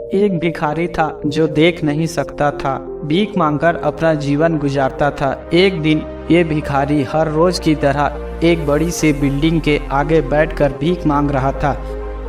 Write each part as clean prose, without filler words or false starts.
एक भिखारी था जो देख नहीं सकता था, भीख मांगकर अपना जीवन गुजारता था। एक दिन ये भिखारी हर रोज की तरह एक बड़ी सी बिल्डिंग के आगे बैठकर भीख मांग रहा था।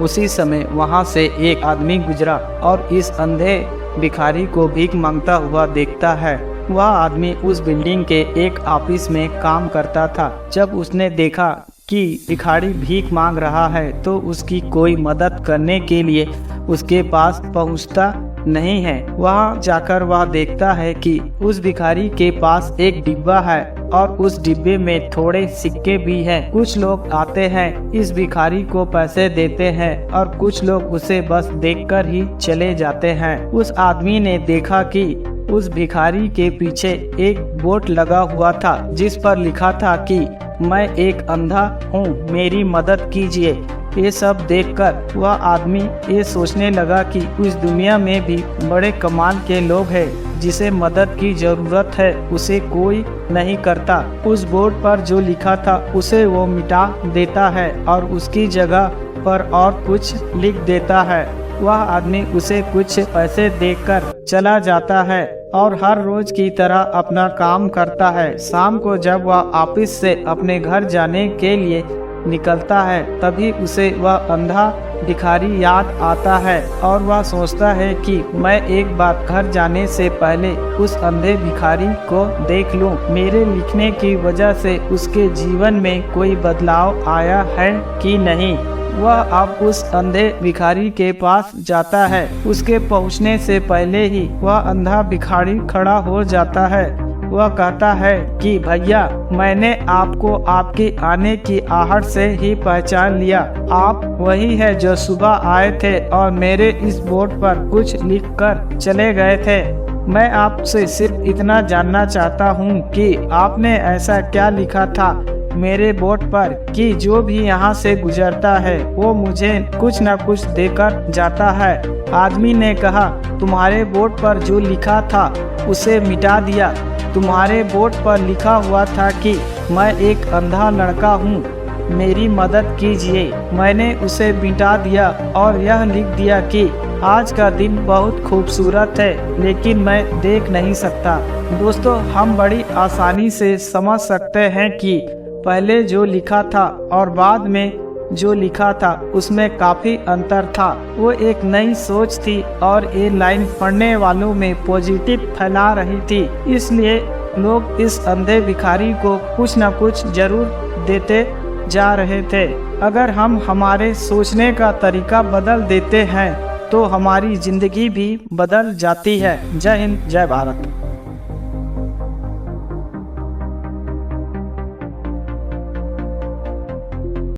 उसी समय वहां से एक आदमी गुजरा और इस अंधे भिखारी को भीख मांगता हुआ देखता है। वह आदमी उस बिल्डिंग के एक ऑफिस में काम करता था। जब उसने देखा कि भिखारी भीख मांग रहा है तो उसकी कोई मदद करने के लिए उसके पास पहुंचता नहीं है। वहां जाकर वह देखता है कि उस भिखारी के पास एक डिब्बा है और उस डिब्बे में थोड़े सिक्के भी हैं। कुछ लोग आते हैं, इस भिखारी को पैसे देते हैं और कुछ लोग उसे बस देखकर ही चले जाते हैं। उस आदमी ने देखा कि उस भिखारी के पीछे एक बोर्ड लगा हुआ था जिस पर लिखा था कि मैं एक अंधा हूँ, मेरी मदद कीजिए। ये सब देखकर वह आदमी ये सोचने लगा कि इस दुनिया में भी बड़े कमाल के लोग हैं, जिसे मदद की जरूरत है उसे कोई नहीं करता। उस बोर्ड पर जो लिखा था उसे वो मिटा देता है और उसकी जगह पर और कुछ लिख देता है। वह आदमी उसे कुछ पैसे देकर चला जाता है और हर रोज की तरह अपना काम करता है। शाम को जब वह ऑफिस से अपने घर जाने के लिए निकलता है तभी उसे वह अंधा भिखारी याद आता है और वह सोचता है कि मैं एक बार घर जाने से पहले उस अंधे भिखारी को देख लूं। मेरे लिखने की वजह से उसके जीवन में कोई बदलाव आया है कि नहीं। वह अब उस अंधे भिखारी के पास जाता है। उसके पहुंचने से पहले ही वह अंधा भिखारी खड़ा हो जाता है। वह कहता है कि भैया, मैंने आपको आपके आने की आहट से ही पहचान लिया। आप वही है जो सुबह आए थे और मेरे इस बोर्ड पर कुछ लिखकर चले गए थे। मैं आपसे सिर्फ इतना जानना चाहता हूँ कि आपने ऐसा क्या लिखा था मेरे बोर्ड पर कि जो भी यहाँ से गुजरता है वो मुझे कुछ न कुछ देकर जाता है। आदमी ने कहा, तुम्हारे बोर्ड पर जो लिखा था उसे मिटा दिया। तुम्हारे बोर्ड पर लिखा हुआ था कि मैं एक अंधा लड़का हूँ, मेरी मदद कीजिए। मैंने उसे मिटा दिया और यह लिख दिया कि आज का दिन बहुत खूबसूरत है लेकिन मैं देख नहीं सकता। दोस्तों, हम बड़ी आसानी से समझ सकते हैं कि पहले जो लिखा था और बाद में जो लिखा था उसमें काफी अंतर था। वो एक नई सोच थी और ये लाइन पढ़ने वालों में पॉजिटिव फैला रही थी। इसलिए लोग इस अंधे भिखारी को कुछ न कुछ जरूर देते जा रहे थे। अगर हम हमारे सोचने का तरीका बदल देते हैं तो हमारी जिंदगी भी बदल जाती है। जय हिंद, जय भारत।